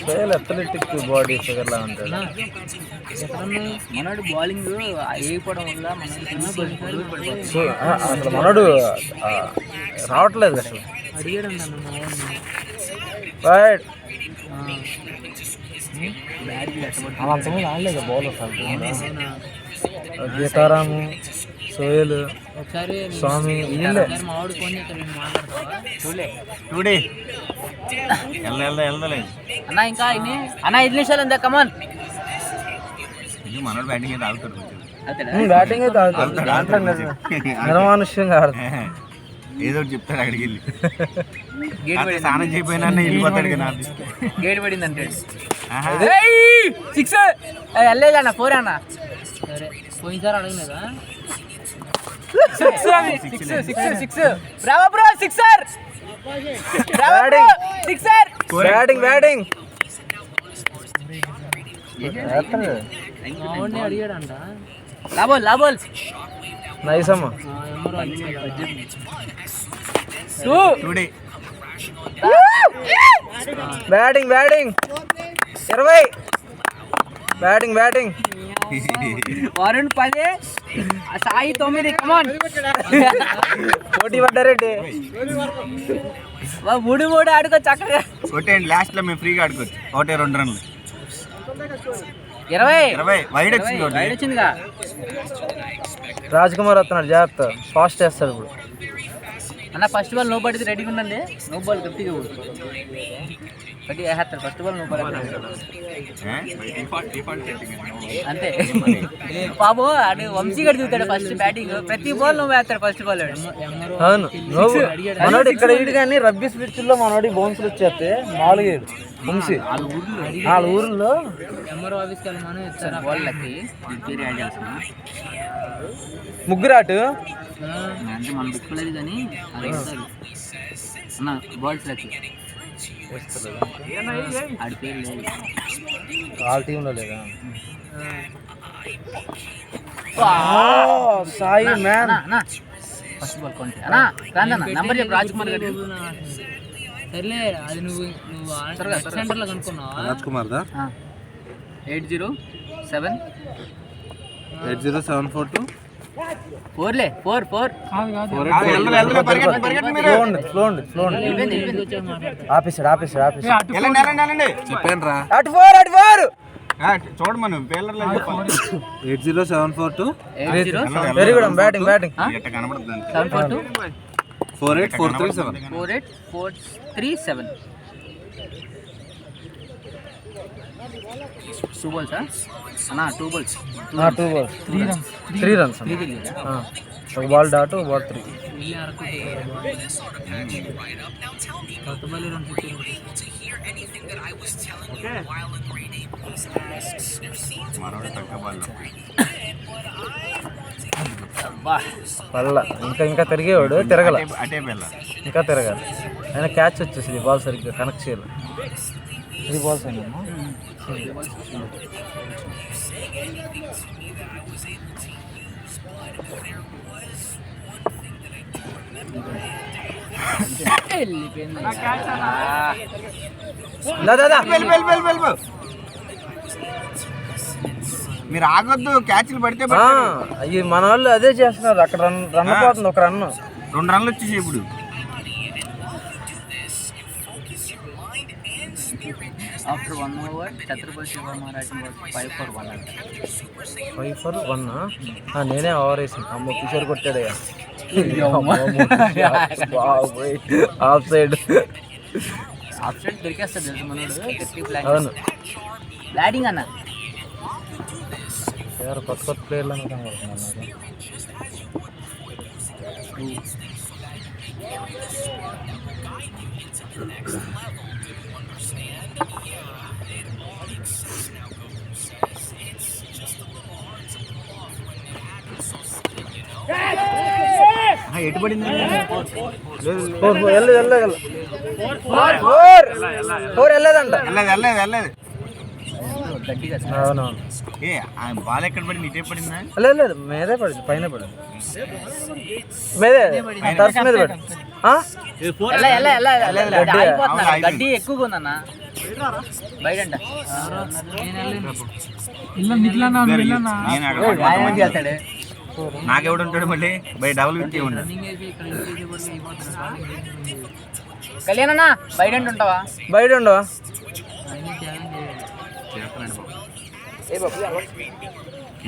సోయల్ athletic body figure లా ఉంటాడు. మనోడు bowling వేయకపోవడం వల్ల అసలు మనోడు రావట్లేదు అసలు. అడిగాడు అంతమంది ఆడలేదు బౌలర్. గీతారాము, సోయల్, ఒకసారి స్వామి మావాడు ఫోన్ అన్న ఇంకా అన్న 5 నిమిషాలు ఉందా? కమాన్. మనోడు బ్యాటింగ్ అయితే ఆగుతాడు. బ్యాటింగ్ అయితే ఆడుతాడు, నిర్మానుష్యంగా ఆడుతాడు. ఏదో చెప్తాడు అక్కడికి వెళ్ళి. స్నానం చేయకపోయినా వెళ్ళిపోతాడు కదా. గేట్ పడింది అంటే 6 వెళ్ళలేదన్న 4 అన్న. సరే పోయినసారి అడగలేదా? 6 బ్రావో బ్రో, 6 బ్యాటింగ్ మావాడిని అడిగాడంట. లాబోల్ నైస్ అమ్మ. బ్యాటింగ్ 20. బ్యాటింగ్ వరుణ్ 10, సాయి 9. కమాన్. పోటీ పడ్డారేంటి? 3 ఆడుకో చక్కగా. కొట్టేయండి, లాస్ట్ లో మేము ఫ్రీగా ఆడుకోవచ్చు. 1-2 రన్లు. 20 వైడ్ వచ్చిందిగా. రాజ్ కుమార్ వస్తున్నాడు, జాగ్రత్త. ఫాస్ట్ చేస్తాడు ఇప్పుడు. అన్న ఫస్ట్ బాల్ నో పడితే రెడీగా ఉండండి. నో బాల్ గట్టిగా గట్టి వేస్తారు. ఫస్ట్ బాల్ నో పడి అంతే. బాబు అటు వంశీ గడి దిగుతాడు ఫస్ట్ బ్యాటింగ్. ప్రతి బాల్ నువ్వు వేస్తాడు ఫస్ట్ బాల్. అవును, మనోడు ఇక్కడ ఇటు కానీ రబ్బీ స్పిరిచ్ లో మనోడి బౌన్సులు వచ్చేస్తే 4 వంశీ వాళ్ళ ఊర్లో ఎంఆర్ఓ ఆఫీస్కి వెళ్ళమని ఇచ్చారు వాళ్ళకి. ముగ్గురాటు అంటే మనం పెట్టుకోలేదు కానీ అన్న బాల్స్ లకి ఆడి పేరు లేదు. వాళ్ళ టీంలో లేదా? సాయి మ్యాన్ ఫస్ట్ బాల్ కొంటే అన్న నంబర్ చెప్పు. రాజ్ కుమార్ గారు. సర్లే అది నువ్వు సెంటర్లో కనుక్కున్నావా? రాజ్ కుమార్ దా 80742 4 ఆపేసాడు. చెప్పాను రా. అటు 4 చూడమను పేర్లలో 80742. Very good. బ్యాటింగ్ కనబడుతుంది. 742 48437. 48437. 2 balls అన్న 2 balls 3 runs. ఒక బాల్ డాట్, ఒక బాల్ 3. పల్ల ఇంకా తిరిగేవాడు, తిరగల. ఇంకా తిరగాలి. ఆయన క్యాచ్ వచ్చేసింది, బాల్ సరిగ్గా కనెక్ట్ చేయాలి. 3 balls అయినా మీరు ఆగొద్దు, క్యాచ్లు పడితే అయ్యి మన వాళ్ళు అదే చేస్తున్నారు. అక్కడ రన్ పోతుంది, ఒక రన్ 2 రన్లు వచ్చేసి ఇప్పుడు. After 1 over Chhatrapati Shivaji Maharaj 5 for 1. 5 for 1. నేనే ఓవర్ వేసాను. అమ్మ కిషోర్ కొట్టాడయ్యా. ఆఫ్ సైడ్ దొరికేస్తాడు తెలుసు మనోడు. అవును, బ్యాటింగ్ అన్న ఎవరు కొత్త ప్లేయర్లు అనుకుంటున్నారు. ఎటు పడింది? వెళ్ళలేదంట. వెళ్ళలేదు. గట్టిగా అవునవును. ఏ ఆ బాల్ ఎక్కడ పడింది? ఇటే పడిందా? లేదు లేదు, మీదే పడింది, పైన పడింది, మీదే టర్ఫ్ మీద పడింది. ఆగిపోతున్నారు. గడ్డి ఎక్కువగా ఉందన్న బయట నేను అక్కడ వెళ్తాడు. నాకెవడుంటాడు మళ్ళీ బై డబుల్ విక్కి ఉంటాడు. కళ్యాణ్ బయట ఉంటావా? బయట ఉండవా?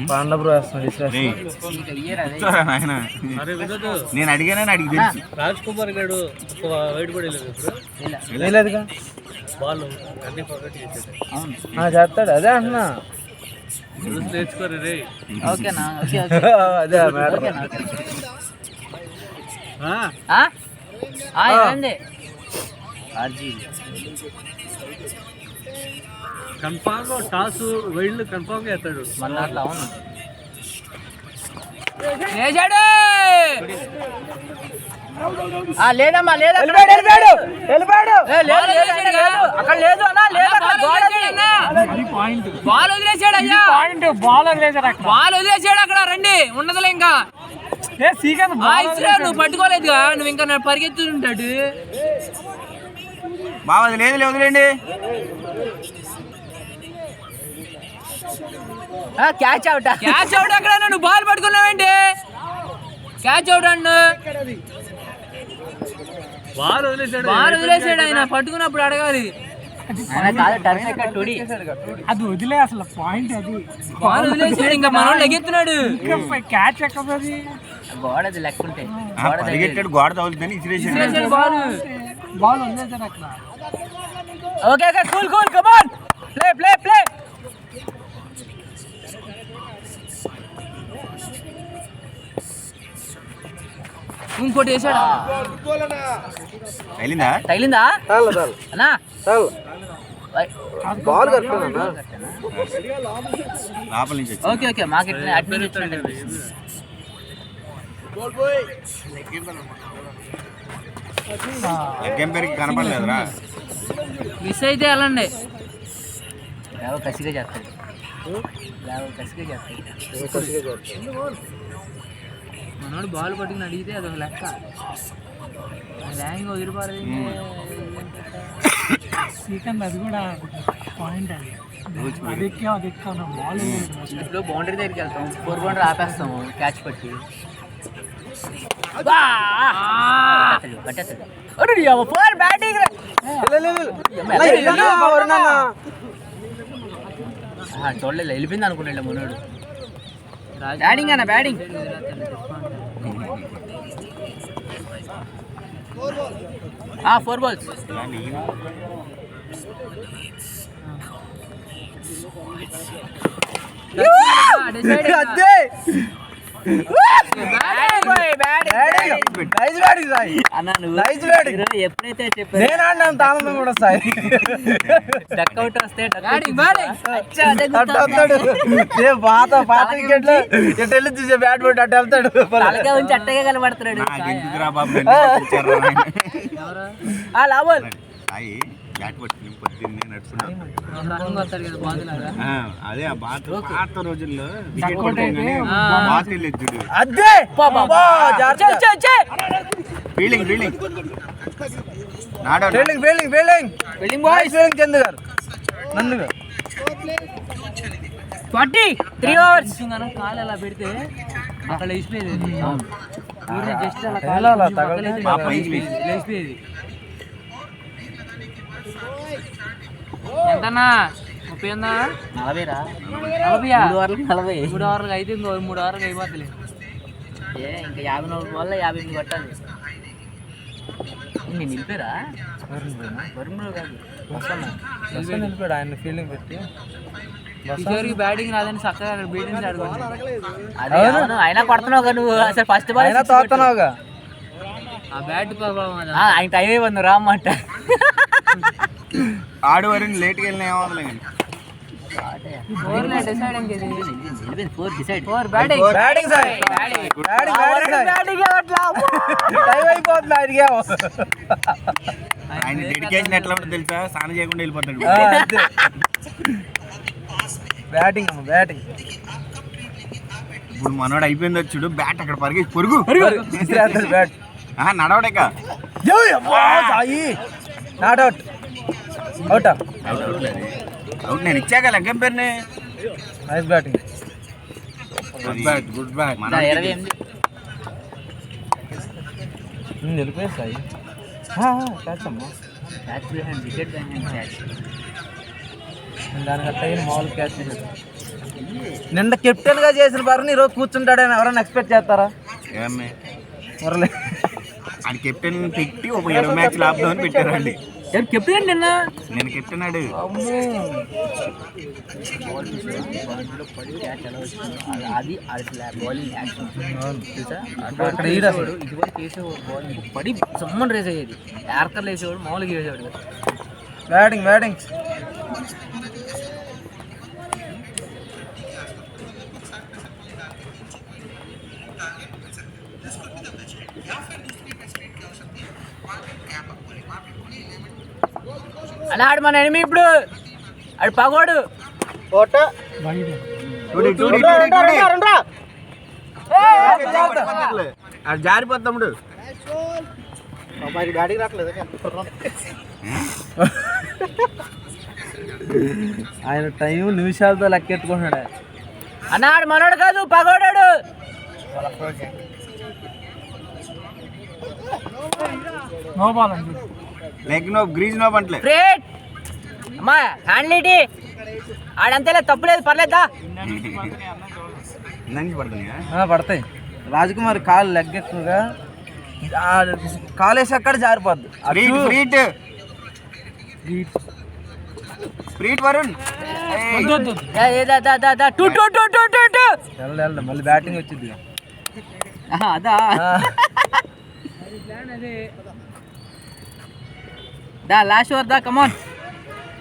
పాండా బ్రో వేస్తున్నాడు. ఆయన నేను అడిగానని అడిగి తెలుసు. రాజ్ కుమార్ గారు వైట్ పడలేదు లేదుగా, వాళ్ళు అన్ని పక్కటి చేసేది చేస్తాడు. అదే అంటున్నా, నేర్చుకోరు రే. ఓకేనా? అదే matter. Confirm toss wild confirm గా ఎత్తాడు మన దాంట్లో. అవును లేచాడు. లేదమ్మా లేదా అక్కడ లేదు అన్నా, లేదు బాల్ వదిలేసాడు అయ్యా, బాల్ వదిలేసాడు అక్కడ. రండి ఉండదులే ఇంకా. నువ్వు పట్టుకోలేదుగా, నువ్వు ఇంకా పరిగెత్తుంటాడు. బాగా లేదు వదిలేండి. క్యాచ్ అవుట్ అక్కడ. నువ్వు బాల్ పట్టుకున్నావేంటి? క్యాచ్ అవుట్ అన్ను. బాల్ వదిలేసాడు ఆయన. పట్టుకున్నప్పుడు అడగాలి. అది వదిలే అసలు పాయింట్. అది బాల్ వదిలేసాడు, ఇంకా మనోడు లెగెత్తున్నాడు. క్యాచ్ ఎక్కది గోడది లెక్కుంటే పరిగెట్టాడు, గోడ తగులుతుందని ఇసిరేసాడు బాల్. వదిలేసాడు అక్కడ. ఓకే కూల్ కమాన్ ప్లే. ఇంకోటి వేసాడు. తగిలిందా అన్నా? బాల్ కట్టుకున్నా లోపల నుంచి ఓకే మాకు అటు నుంచి వచ్చినట్టు. లెగ్గం పెరిగి కనపడలేదురా. మిస్ అయితే వెళ్ళండి. కసిగా చేస్తాడు. మనోడు బాల్ పట్టుకుని అడిగితే అదొక లెక్క. ర్యాంక్ వదిలిపారది. అది కూడా పాయింట్. అది బాల్ ఇప్పుడు బౌండరీ దగ్గరికి వెళ్తాం, 4 బౌండరీ ఆపేస్తాము క్యాచ్ పట్టి. చూడలేదు, వెళ్ళిపోయింది అనుకున్నాడు మనోడు. బ్యాటింగ్ అన్న బ్యాటింగ్. 4 balls. ఎప్పుడైతే డక్అవుట్ వస్తే బ్యాట్ పట్టి అట్టు వెళ్తాడు. తలకే ఉంచి అట్టగా కనబడుతున్నాడు. అదే ఆ పాత రోజుల్లో కాలు అలా పెడితే అక్కడ లేచిపోయేది. జస్ట్ లేచిపోయేది. ఎంతన్నా? 30 ఉందా? 40 3 ఓవర్లు అయితే ఇంకో 3 ఓవర్లు అయిపోతుంది. ఇంకా 54 వల్ల 58 కొట్టాలి. నేను నిలిపారా? వరుణ్ కాదు, నిలిపాడు ఆయన ఫీల్డింగ్ పెట్టి. కిషోర్కి బ్యాటింగ్ రాదని చక్కగా అక్కడ బీటింగ్ ఆడుకోండి. అదే అయినా కొడుతున్నావుగా నువ్వు. అసలు ఫస్ట్ బాల్ తోస్తున్నావుగా. ఆ బ్యాట్ ఆయన టైం అయిపోయింది రామ్మంట. ఆడు వరకు లేట్కి వెళ్ళిన ఏమవుతుంది. ఆయన డెడికేషన్ ఎట్లా ఉంటుంది తెలుసా? స్నానం చేయకుండా వెళ్ళిపోతాడు. బ్యాటింగ్ అమ్మ బ్యాటింగ్. ఇప్పుడు మనోడు అయిపోయింది వచ్చుడు బ్యాట్ అక్కడ పరిగెత్తి పొరుగు బ్యాట్ నడవడేక నాట్ అవుట్. అవుటా? అవుట్ నేను ఇచ్చాక లగ్గం పేరుని. Nice batting. గుడ్ బ్యాట్ 28 వెళ్ళిపోయి సాయి క్యాచ్ అమ్మా. Catch behind wicket behind catch. దానికి అట్టయిన మామూలు క్యాచ్ నిన్న కెప్టెన్గా చేసిన బారిని ఈరోజు కూర్చుంటాడని ఎవరైనా ఎక్స్పెక్ట్ చేస్తారా? ఏమే మరలే ఆయన కెప్టెన్ పెట్టి ఒక 20 మ్యాచ్లు ఆపుదామని పెట్టారండి. కెప్టెన్ నిన్న నేను కెప్టెన్ ఆడు అది బౌలింగ్ యాక్షన్ తెలుసా? అక్కడ ఈడేవాడు ఇటువంటి వేసేవాడు బౌలింగ్ పడి సమ్మన్ రేస్ అయ్యేది. యార్కర్లు వేసేవాడు మామూలుగా వేసేవాడు. Batting batting. అలా ఆడు మన ఎనిమి ఇప్పుడు ఆడు పగోడు. జారిపోతాముడు ఆయన టైం నిమిషాలతో లెక్కెత్తుకుంటున్నాడు. అన్నాడు మనోడు కాదు పగోడాడు. లెగ్ నో గ్రీజ్ నో పంటలే గ్రేట్ అమ్మా హ్యాండ్లీటి ఆడంతేలే తప్పులేదు పర్లేదా. ఇందాక పడుతున్నాయా? పడతాయి. రాజకుమారి కాలు లెగ్ ఎక్కువగా కాలు వేసాక జారిపోద్ది. వరుణ్ మళ్ళీ బ్యాటింగ్ వచ్చింది. అదా దా లాస్ట్ ఓవర్ దా కమాన్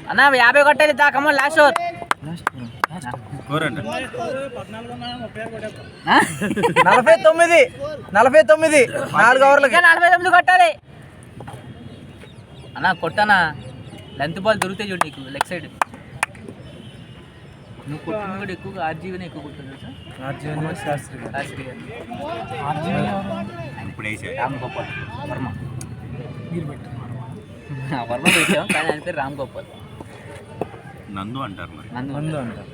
అన్నా 50 కొట్టాలి దా కమాన్ లాస్ట్ ఓవర్. 49 4 ఓవర్లకి 49 కొట్టాలి అన్నా. కొట్టానా లెంత్ బాల్ దొరికితే చూడు నీకు లెగ్ సైడ్. నువ్వు కొట్టిన కూడా ఎక్కువగా ఆర్జీవీనే ఎక్కువ కొట్టుంది శాస్త్రి రామ్ గోపాల్ వర్మ. వర్మ పెట్టాం కానీ ఆయన పేరు రామ్ గోపాల్. నందు అంటారు నందు అంటారు.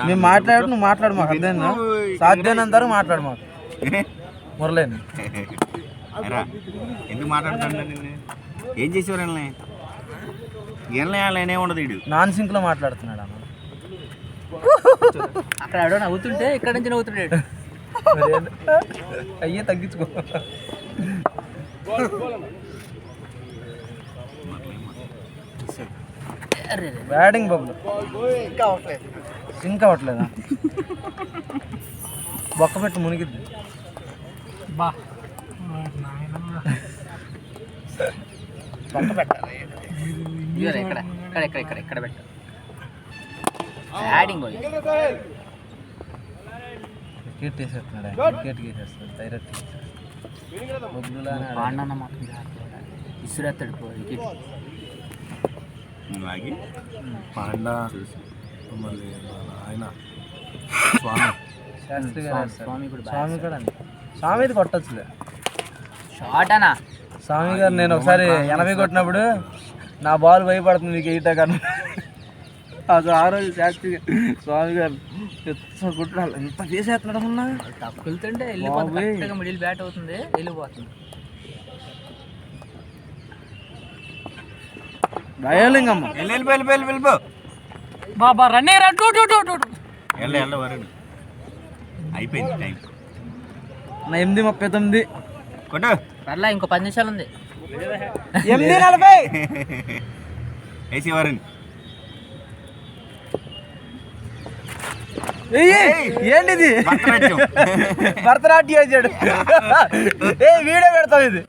మేము మాట్లాడు నువ్వు మాట్లాడు మాకు అర్థమైందా? సాధ్యమైనంత వరకు మాట్లాడు మాకు. మురళేని ఎందుకు మాట్లాడుతాడు? నిన్ను ఏం చేసేవారు? ఏనే ఉండదు. వీడు నాన్ సింక్ లో మాట్లాడుతున్నాడు అన్న. అక్కడ ఎవడో నవ్వుతుంటే ఇక్కడ నుంచి నవ్వుతున్నాడు. అయ్యే తగ్గించుకో. Batting బొబ్బు sync అవ్వట్లేదా? బొక్క పెట్టి మునిగిద్ది. ఇక్కడ పెట్ట యాడింగ్ వికెట్ వేసేస్తున్నాడు. వికెట్ వేసేస్తాడు డైరెక్ట్. పాండన్న మాత్రం ఇసురేస్తాడు వికెట్. పాండా మళ్ళీ ఆయన శాస్త్రి గారు స్వామి కూడా అండి. స్వామిది కొట్టచ్చులే షాట్ అనా. స్వామి గారు నేను ఒకసారి 80 కొట్టినప్పుడు నా బాల్ భయపడుతుంది మీకు ఎయిటా కానీ అసలు ఆ రోజు శాస్త్రి స్వామి గారు కుట్టాలి ఎంత చేసేస్తున్నాడు అన్నా. తప్పు వెళ్తుంటే వెళ్ళిపోతుంది. మిడిల్ బ్యాట్ అవుతుంది వెళ్ళిపోతుంది. దయాలింగమ్మ వెళ్ళిపో బాబా రన్నే వరుణ్ అయిపోయింది టైం. 8:39 కొట్టు. పర్లా ఇంకో 10 నిమిషాలు ఉంది. 8:40 వేసి వరుణ్. ఏంటిది? భరతనాట్యం వేసాడు. వీడియో పెడతాం ఇది.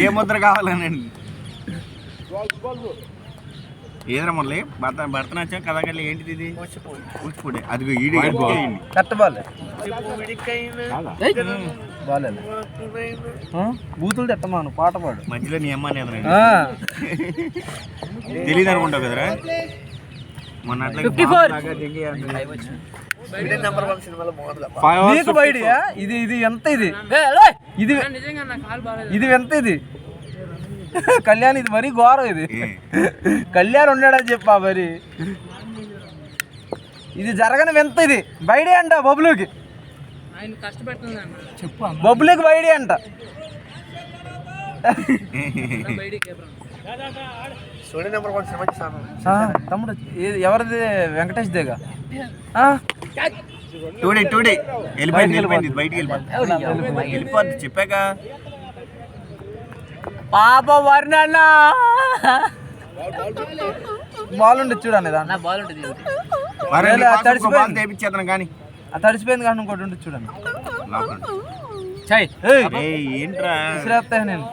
ఏ ముద్ర కావాలనండి? ఏదైనా మొదలే భరతనాట్యం కథకళి ఏంటిది? ఇది కూచిపూడి. అదిగో ఈడి కట్టబాల్ బాగాలేదు బూతులు తిట్టమాను పాట పాడు మధ్యలో నీ అమ్మ తెలియదు అనుకుంటావు కదరా మొన్న అట్లా నీకు బయటయా ఇది ఇది ఎంత ఇది ఇది ఇది ఎంత ఇది కళ్యాణ్ ఇది మరీ ఘోరం ఇది కళ్యాణ్ ఉన్నాడని చెప్పా మరి ఇది జరగని వింత ఇది బయడే అంట బొబ్బులుకి బొబ్బులుకి బయడే అంట తమ్ముడు ఎవరిది వెంకటేష్ దేగా టూడే వెళ్ళిపోయింది బయటికి వెళ్ళిపోద్ది చెప్పాక పాప వర్ణన్న బాల్ ఉండి చూడండి దాంట్లో బాల్ ఉంటుంది తెప్పించేద్దాం కానీ తడిసిపోయింది కానీ ఇంకోటి ఉండి చూడండి ఏంట్రా విసిరేస్తా నేను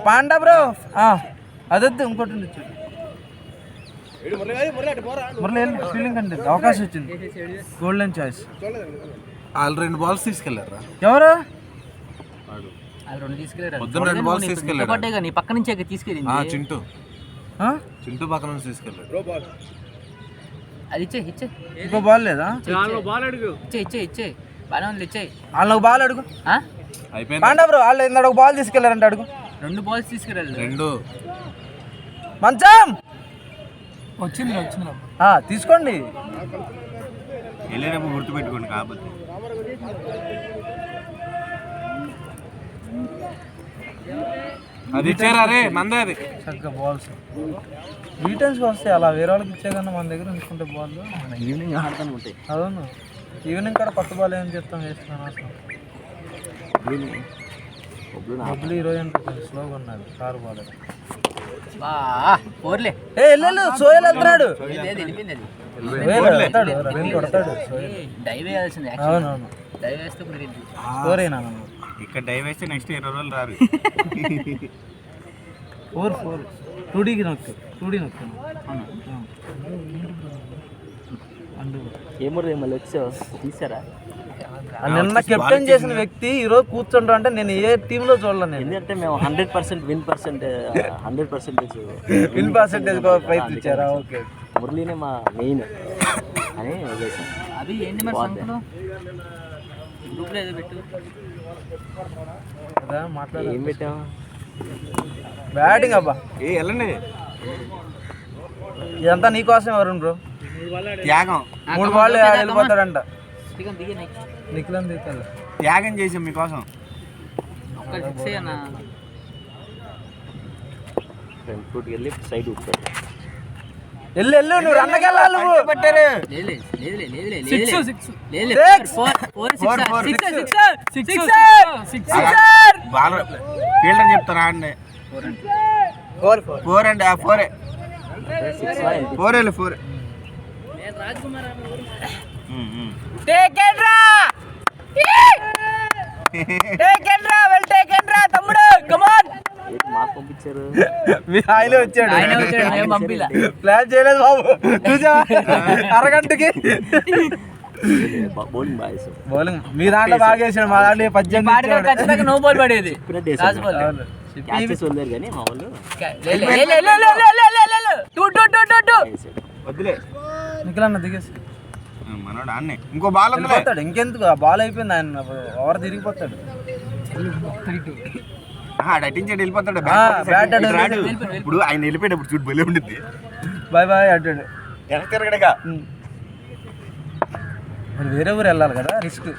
పాండా బ్రో అదొద్దు ఇంకోటి ఉండి చూడు మురళి ఫీలింగ్ అంటే అవకాశం వచ్చింది గోల్డెన్ చాయిస్ వాళ్ళు 2 balls తీసుకెళ్లారా ఎవరు వాళ్ళు 2 తీసుకెళ్ళారు పొద్దున్న 2 balls తీసుకెళ్లారు నీ పక్క నుంచి తీసుకెళ్ళింది చింటూ పక్క నుంచి తీసుకెళ్ళాడు అది ఇచ్చే ఇంకో బాల్ లేదా ఇచ్చే బాగా ఉంది ఇచ్చే వాళ్ళకి బాల్ అడుగు అయిపోయింది పాండా బ్రో వాళ్ళు ఇందాక ఒక బాల్ తీసుకెళ్లారంట అడుగు 2 balls తీసుకెళ్ళారు 2 మంచం వచ్చింది తీసుకోండి వెళ్ళేటప్పుడు గుర్తుపెట్టుకోండి కాకపోతే అది ఇచ్చారా రే మందే అది చక్కగా బాల్స్ వీటెన్స్కి వస్తాయి అలా వేరే వాళ్ళకి ఇచ్చే కన్నా మన దగ్గర ఉంచుకుంటే బాల్ ఈవినింగ్ ఆడతాను ఉంటాయి అవును ఈవినింగ్ కూడా కొత్త బాల్ ఏం చెప్తాం వేస్తున్నాను అసలు డబ్బులు ఈరోజు స్లోగా ఉన్నది కారు బాల్ పోర్లే వెళ్ళు సోయల్ వెళ్తున్నాడు డైవ్ వేయాల్సింది అవునవును డైవ్ వేస్తే కుదిరింది స్కోర్ అయినా ఇక్కడ డైవ్ వేస్తే నెక్స్ట్ 20 రోజులు రారు 4 2Dకి నొక్కు 2D నొక్కు ఏమో తీసారా నిన్న కెప్టెన్ చేసిన వ్యక్తి ఈరోజు కూర్చుంటా అంటే నేను ఏ టీంలో చూడలేను ఎందుకంటే మేము 100% విన్ పర్సెంటేజ్ ప్రయత్నించారా ఓకే మురళీనే మా మెయిన్ అని వదిలేసాం అవి ఏంటి మరి సంఖ్యలో గ్రూప్లో ఏదో పెట్టు కదా మాట్లాడ ఏం పెట్టాము బ్యాటింగ్ అబ్బా వెళ్ళండి ఇదంతా నీకోసం వరుణ్ బ్రో త్యాగం 3 బాల్ వెళ్ళిపోతాడంట దిగే నెక్స్ట్ నిఖిలం దిక్కాలి త్యాగం చేసాం మీకోసం ఒక్కటి ఫిక్స్ అయ్యన్నా ఫ్రంట్ ఫుట్ వెళ్ళి సైడ్ ఊపుతాడు వెళ్ళు నువ్వు రన్నకెళ్ళాలి నువ్వు పట్టారు ఫీల్డర్ చెప్తారా అండి 4 అండి 4 తమ్ముడు కమాన్ మాకు పంపించారు మీ ఆయన వచ్చాడు ప్లాన్ చేయలేదు బాబు చూసావా అరగంటకి బౌలింగ్ మీ దాంట్లో బాగా వేసాడు మా దాంట్లో 18 నో బాల్ పడేది వద్దులే నిఖిలన్న దిగేసి మనోడు అన్నే ఇంకో బాల్ వెళ్ళిపోతాడు ఇంకెందుకు ఆ బాల్ అయిపోయింది ఆయన ఓవర్ తిరిగిపోతాడు అటించాడు వెళ్ళిపోతాడు బ్యాట్ ఇప్పుడు ఆయన వెళ్ళిపోయేటప్పుడు చూడు బలి ఉండిద్ది బాయ్ అంటాడు వెనక తిరగడగా మరి వేరే ఊరు వెళ్ళాలి కదా రిస్క్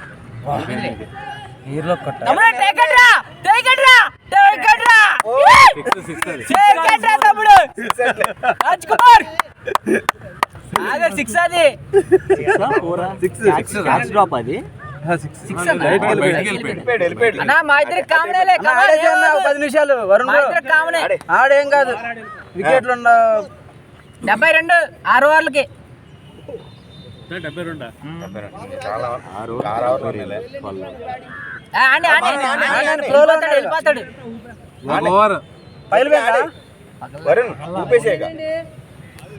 నీరులో డ్రాప్ అది 10 నిమిషాలు వరుణ్ ఆడేం కాదు వికెట్లు 72 6 ఓవర్లకి 72 వెళ్ళిపోతాడు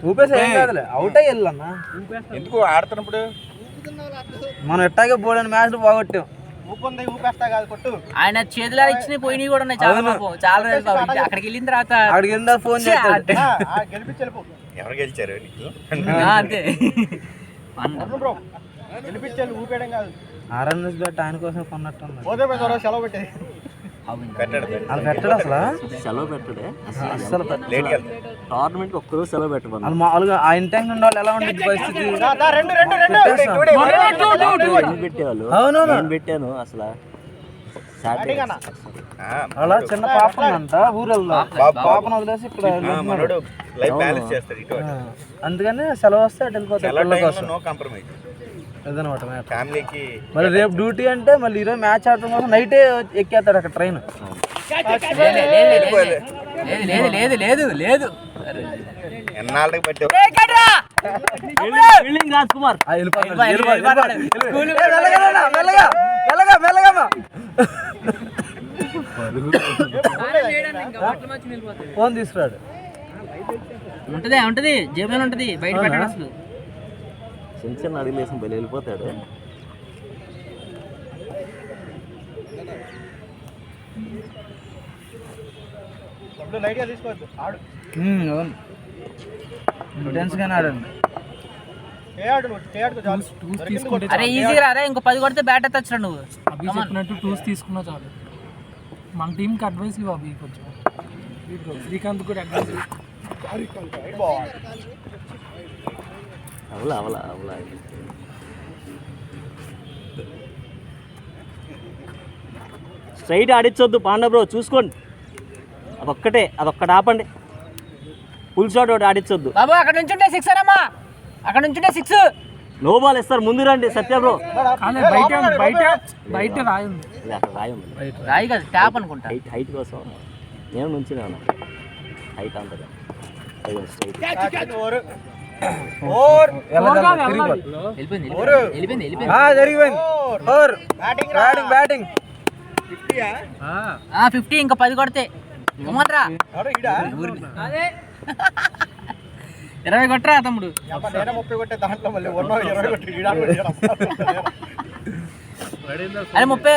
ఊపేసా ఏం కాదులే అవుట్ అయ్యి వెళ్ళన్నా ఎందుకు ఆడుతున్నప్పుడు మనం ఎట్టాగే పోలేని మ్యాచ్లు పోగొట్టాం. ఆయన చేతిలో ఇచ్చిన పోయినవి కూడా ఉన్నాయి చాలా పాపం. చాలా రోజులు పాపం. అక్కడికి వెళ్ళిన తర్వాత అక్కడికి వెళ్ళిన ఫోన్ చేస్తాడు. ఎవరు గెలిచారు నీకు? అంతే ఆర్ఎన్ఎస్ బెట్ ఆయన కోసం కొన్నట్టు పెట్టాడు వాళ్ళు పెట్టడు అసలు. సెలవు పెట్టడే అసలు లేట్గా టోర్నమెంట్ ఒక్కరోజు సెలవు పెట్టమన్నా. వాళ్ళు మామూలుగా ఆ ఇంటాంగ్ ఉండే వాళ్ళు ఎలా ఉండేది పరిస్థితి? పెట్టేవాళ్ళు అవునవును. నేను పెట్టాను అసలు సాటర్డే అలా చిన్న పాప ఉందంట ఊరల్లో. పాపను వదిలేసి ఇక్కడ మనోడు లైఫ్ బ్యాలెన్స్ చేస్తాడు ఇటు అటు. అందుకని సెలవు వస్తే అటు వెళ్ళిపోతాడు చాలా పిల్లల టైంలో కోసం. No compromise. అదనమాట మ్యాటర్. ఫ్యామిలీకి మరి రేపు డ్యూటీ అంటే మళ్ళీ ఈరోజు మ్యాచ్ ఆడటం కోసం నైటే ఎక్కేస్తాడు అక్కడ ట్రైన్. లేదు లేదు లేదు ఎన్నాళ్ళకి పట్టావు? రాజ్ కుమార్ ఫోన్ తీసుకురాడు. ఉంటది జేబులో ఉంటది, బయట పెట్టాడు అసలు. చిన్న చిన్న అడిగేసి బలి వెళ్ళిపోతాడు. అవును ఇంటెన్స్ గానే ఆడండి. అరే ఈజీగా రారా, ఇంకో 10 కొడితే బ్యాట్ ఎత్తచ్చు నువ్వు. అభి చెప్పినట్టు టూస్ తీసుకున్నా చాలు. మన టీంకి అడ్వైస్ ఇవ్వ అభి కొంచెం. శ్రీకాంత్ కూడా అడ్వైస్ అవలా అవలా అవలా స్ట్రైట్ ఆడించొద్దు పాండా బ్రో, చూసుకోండి. అదొక్కటి ఆపండి. ఫుల్ షాట్ ఒకటి ఆడించొద్దు బాబు. అక్కడ నుంచి ఉంటే 6 అనమ్మా, అక్కడ నుంచి ఉంటే 6. నో బాల్ ఇస్తారు, ముందు రండి సత్య బ్రో. బయట రాయి ఉంది. అక్కడ రాయి ఉంది, రాయి కదా ట్యాప్ అనుకుంటా. హైట్ కోసం నేను నుంచినే ఉన్నా. హైట్ అంతగా స్ట్రైట్ వెళ్ళిపోయింది. 50 ఇంకా 10 కొడితే 20 కొట్టరా తమ్ముడు. అరే 30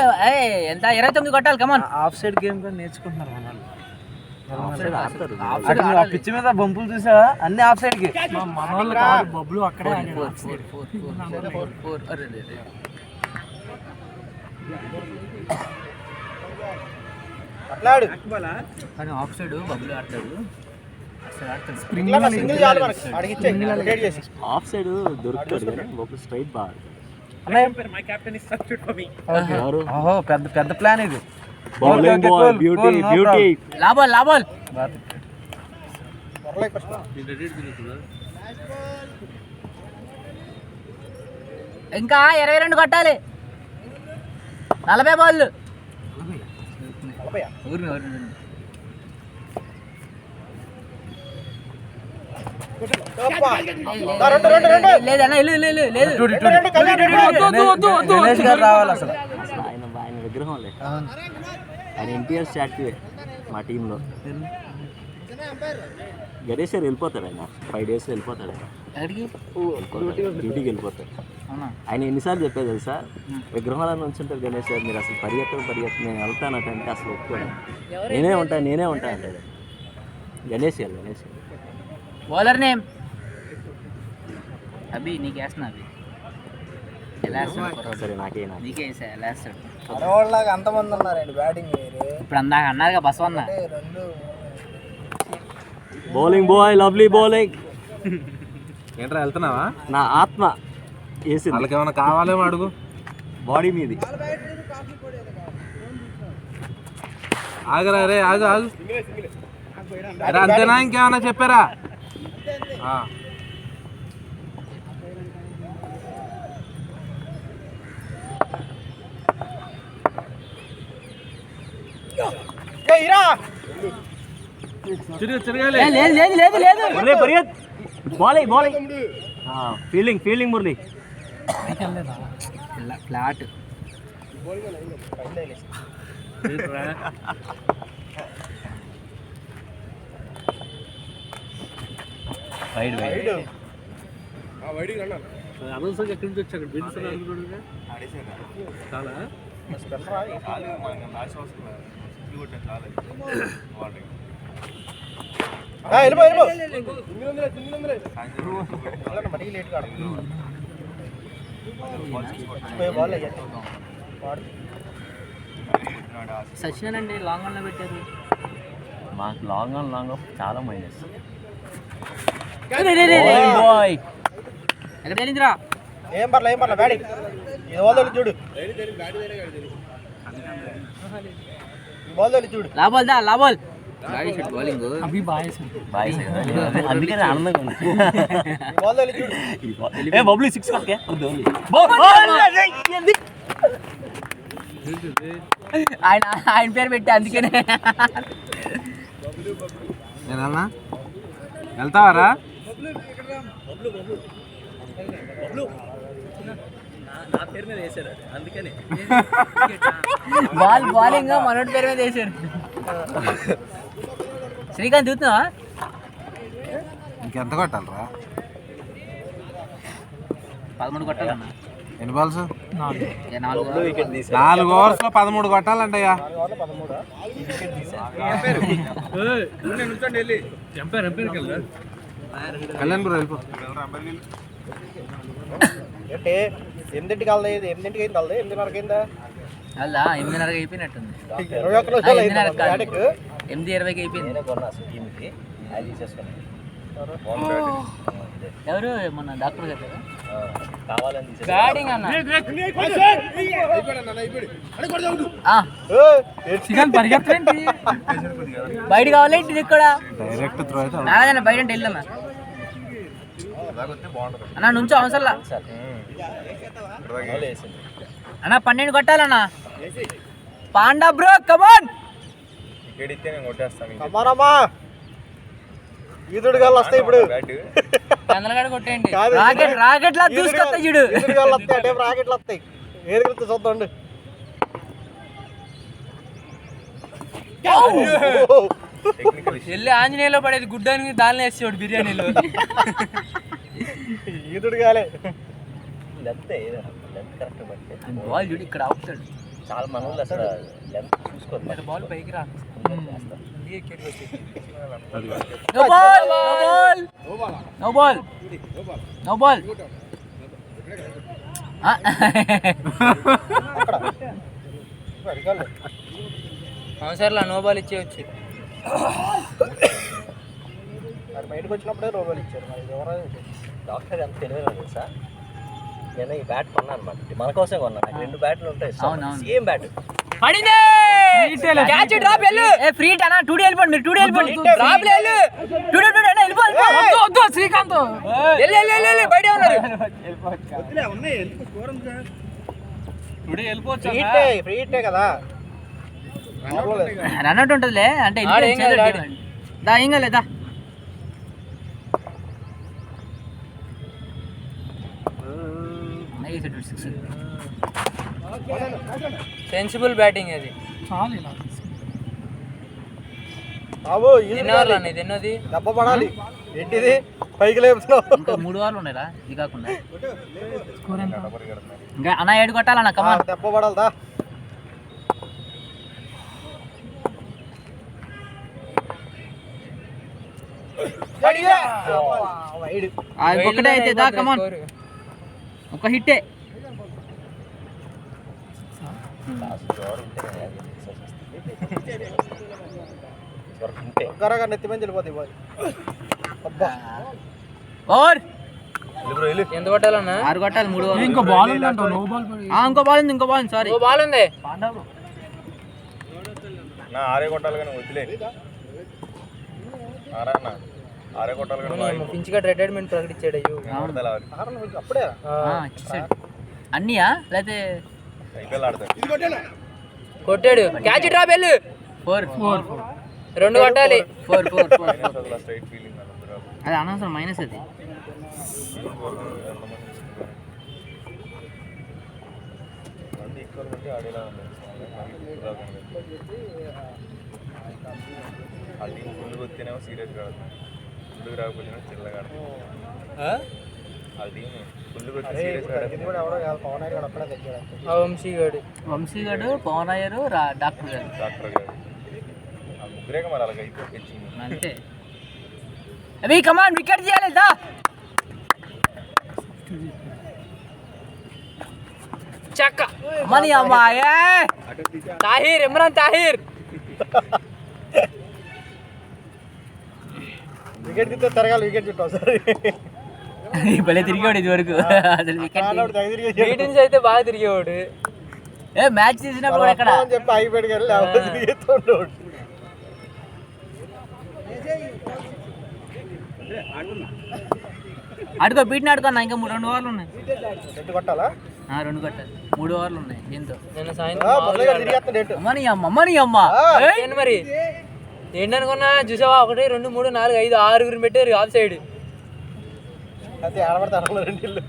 ఎంత 29 కొట్టాలి. కమాన్. ఆఫ్ సైడ్ గేమ్ కూడా నేర్చుకుంటున్నారు మన వాళ్ళు. ఆడతారు. అక్కడ ఆ పిచ్చి మీద బంపులు చూసా అన్ని ఆఫ్ సైడ్ కి. మన వాళ్ళు కాదు, బబ్లు అక్కడే ఆడాడు. 4. కానీ ఆఫ్ సైడ్ బబ్బులు ఆడతాడు. ఆఫ్ సైడ్ దొరుకుతాడు కానీ ఒక స్ట్రైట్ బాగా ఎవరు ఓహో పెద్ద ప్లాన్ ఇది. బౌలింగ్ బాల్ బ్యూటీ లాబాల్ ఇంకా 22 కొట్టాలి. 40 బాళ్ళు. లేదన్నా లేదు. గణేష్ గారు రావాలి అసలు. ఆయన విగ్రహం లేదు. ఆయన ఎన్టీఆర్ స్టాట్యూవే మా టీంలో. గణేష్ గారు వెళ్ళిపోతాడు. ఆయన 5 days వెళ్ళిపోతాడు. ఆయన డ్యూటీకి వెళ్ళిపోతాడు. ఆయన ఎన్నిసార్లు చెప్పేది తెలుసా, విగ్రహాల నుంచి ఉంటారు గణేష్ గారు, మీరు అసలు పరిగెత్తు నేను వెళ్తానంటే అసలు ఒప్పుకోడు. నేనే ఉంటా అంటాడు గణేష్ గారు. బౌలర్ నేమ్ అభి. నీకు వేస్తున్నా అభి. ఎలా సరే నీకే వేసా. ఎలా వేస్తాడు? అంతమంది ఉన్నారండి బ్యాటింగ్. ఇప్పుడు అందాక అన్నారుగా Basavanna. Bowling boy, lovely bowling. ఏంట్రా వెళ్తున్నావా? నా ఆత్మ వేసింది. వాళ్ళకి ఏమైనా కావాలేమో అడుగు. బాడీ మీది ఆగరా రే, ఆగు. అంతేనా, ఇంకేమన్నా చెప్పారా? లేదు. Bowling fielding Murali. ఫ్లాట్. అనవసరంగా ఎక్కడి నుంచి వచ్చి అక్కడ బెదిరిస్తారు అనుకున్నాడుగా. చాలా సచిన్ అండి లాంగ్ ఆన్లో పెట్టారు. మాకు లాంగ్ ఆన్ చాలా మైనస్. ఎక్కడ తెలియదురా. ఏం పర్లే బ్యాటింగ్ ఇది బాల్ చూడు, బాల్ చూడు. లాబాల్ గాడి షాట్ బౌలింగ్. అవి బాగా బాయ్స్ అందుకని ఆనందంగా ఉంది. బాల్ చూడు. ఏ బబ్లీ 6 కొట్టే ఆయన పేరు పెట్టి అందుకనే. నేనన్నా వెళ్తావారా? నా పేరు మీద వేసారు అందుకని. బౌలింగ్ మనోడి పేరు మీద వేసాడు. శ్రీకాంత్ చూస్తున్నావా? ఇంకెంత కొట్టాలరా? 13 కొట్టాలన్నా. ఎన్ని బాల్స్? 4 4 ఓవర్స్ లో 13 కొట్టాలంటయ్యా. కళ్యాణ్ బ్రో వెళ్ళిపో. అంటే 8ంటికి వెళ్దా, 8ంటికి అయింది వెళ్దా, 8:30కి అయిందా? అలా 8:30కి అయిపోయినట్టుంది. 21 నిమిషాలు అయింది బ్యాటింగ్. 8:20కి అయిపోయింది. టీంకి అది తీసేసుకున్నాను. ఎవరు మన డాక్టర్ గారు కావాలని తీసేసి బ్యాటింగ్ అన్న. శ్రీకాంత్ పరిగెత్తలేంటి? బయట కావాలి ఇంటి ఇక్కడ డైరెక్ట్ త్రో అయితే నాదన్న బయట అంటే వెళ్ళమ్మా అన్న నుంచో అవసరంలా అన్న. 12 కొట్టాలన్నా. పాండా బ్రో కమాన్. అమ్మారమ్మా ఈదుడు గాళ్ళు వస్తాయి ఇప్పుడు. చంద్రగడ కొట్టేయండి. రాకెట్ లా దూసుకొస్తాయి చూడు. ఈదుడు గాళ్ళు వస్తాయి అంటే రాకెట్లు వస్తాయి. ఏది గుర్తు చూద్దాండి. వెళ్ళి ఆంజనేయులో పడేది గుడ్డానికి దానిలో వేసేవాడు బిర్యానీలో. ఈదుడు గాలే లెంత్ కరెక్ట్ బట్టి బాల్ చూడు ఇక్కడ అవుతాడు. చాలా మన వాళ్ళు అసలు లెంత్ చూసుకోరు. బాల్ పైకి రా. No ball. సరేలా నో బాల్ ఇచ్చేయచ్చు. మరి బయటకు వచ్చినప్పుడే రోగాలు ఇచ్చారు. మరి ఎవరైనా డాక్టర్ ఎంత తెలియదు తెలుసా? నేను ఈ బ్యాట్ కొన్నాను అనమాట, మన కోసం కొన్నాను. నాకు 2 బ్యాట్లు ఉంటాయి సేమ్ బ్యాట్. పడింది క్యాచ్ డ్రాప్ వెళ్ళు. ఏ ఫ్రీ అన్న 2D వెళ్ళిపోండి మీరు. 2D వెళ్ళిపోండి. డ్రాప్ వెళ్ళు. 2D అన్న వెళ్ళిపో. వద్దు శ్రీకాంత్ వెళ్ళు బయట ఉన్నారు. ఫ్రీ ఇట్టే కదా రన్ అవుట్ ఉంటుందిలే. అంటే దా ఏం లేదా సెన్సిబుల్ బ్యాటింగ్ అది. చాలు ఇలా బాబు ఇది ఎన్నోది దెబ్బ పడాలి. ఏంటిది పైకి లేపుతున్నావు? ఇంకా 3 ఓవర్లు ఉన్నాయిరా ఇది కాకుండా. స్కోర్ ఎంత? ఇంకా అన్న 7 కొట్టాలన్న. కమాన్ దెబ్బ పడాలదా? ఒకటే అయితే దా కమాన్. ఒక హిట్టే. నెత్తి మీద వెళ్ళిపోతాయి. ఓవర్ ఎంత కొట్టాలన్నా? 6 కొట్టాలి. 3 ఓవర్లు. ఇంకో బాల్ ఉందంట. No ball. ఇంకో బాల్ ఉంది. ఇంకో బాల్ సారీ బాల్ ఉంది. నా 6 కొట్టాలి కానీ వదిలే. ఆరే కొట్టాలి కానీ పించిగా రిటైర్మెంట్ ప్రకటించాడు. అప్పుడే అన్నీయా లేకపోతే ఐపీఎల్ ఆడతాడు. కొట్టాడు. క్యాచ్ డ్రాప్ వెళ్ళు. 4 2 కొట్టాలి. 4 స్ట్రైట్ ఫీలింగ్ అది అనవసరం మైనస్ అది. ఆడేలా ఉంది. ఆ టీం ముందుకు వస్తేనేమో సీరియస్గా ఆడుతుంది, ముందుకు రాకపోతేనేమో చిల్లగా ఆడుతుంది. వంశీగాడు పవన్ అయ్యారు డాక్టర్ గారు అంతే. అవి కమాన్ వికెట్ తీయాలి దా. చక్క మనీ అమ్మాయే తాహిర్ ఇమ్రాన్ తాహిర్ వికెట్ తీస్తే తిరగాలి, వికెట్ చుట్టావు సరే భలే తిరిగేవాడు ఇది వరకు అసలు వికెట్ మీటింగ్స్ అయితే బాగా తిరిగేవాడు. ఏ మ్యాచ్ తీసినప్పుడు కూడా ఎక్కడ చెప్పి అయిపోయాడు కానీ లేకపోతే తిరిగేస్తుండేవాడు. ఆడుకో బీట్ని ఆడుకున్నా ఇంకా 2 ఓవర్లు ఉన్నాయి. రెండు కొట్టాలా? 2 కొట్టాలి, 3 ఓవర్లు ఉన్నాయి దీంతో. నిన్న అమ్మని అమ్మ ఏంటి మరి ఏంటనుకున్నా చూసావా 1 2 3 4 5 6 పెట్టారు ఆఫ్ సైడ్. అయితే ఆడబడతాను రెండిళ్ళు.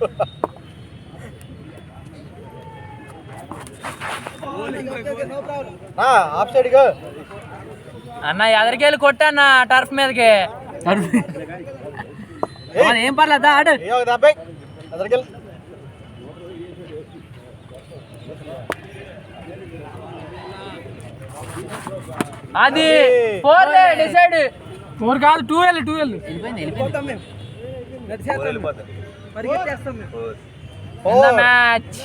ఆఫ్ సైడ్ అన్న ఎదరికెళ్ళి కొట్టన్న టర్ఫ్ మీదకి. ఏం పర్లేదా ఆడు. అది 4 డిసైడ్ 4 కాదు 2 వెళ్ళిపోయింది. మ్యాచ్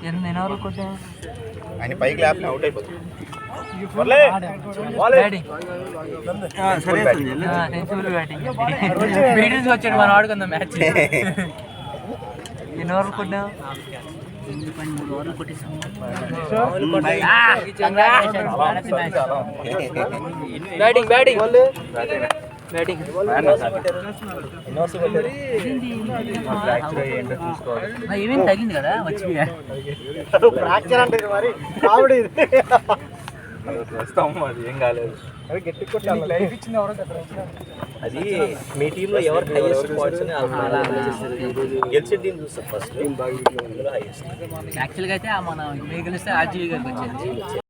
ఎన్ని ఓవర్లు కొట్టా ఆయన పైకి లేపలే అవుట్ అయిపోతుంది. బ్యాటింగ్ వచ్చాడు మనం ఆడుకుందాం మ్యాచ్. ఎన్ని ఓవర్లు కొట్టాం? 3 ఓవర్లు కొట్టేసాం. బ్యాటింగ్ బ్యాటింగ్ బ్యాటింగ్ ఏమేమి తగ్గింది కదా వచ్చి ఫ్రాక్చర్ అంటే మరి కామెడీ ఏం కాలేదు. గట్టి కొట్టాలి. అది మీ టీంలో ఎవరు హైయెస్ట్ పాయింట్స్ గెలిచే టీం చూస్తారు ఫస్ట్. యాక్చువల్గా అయితే మనం గెలిస్తే ఆర్జీవీ గారికి వచ్చేది.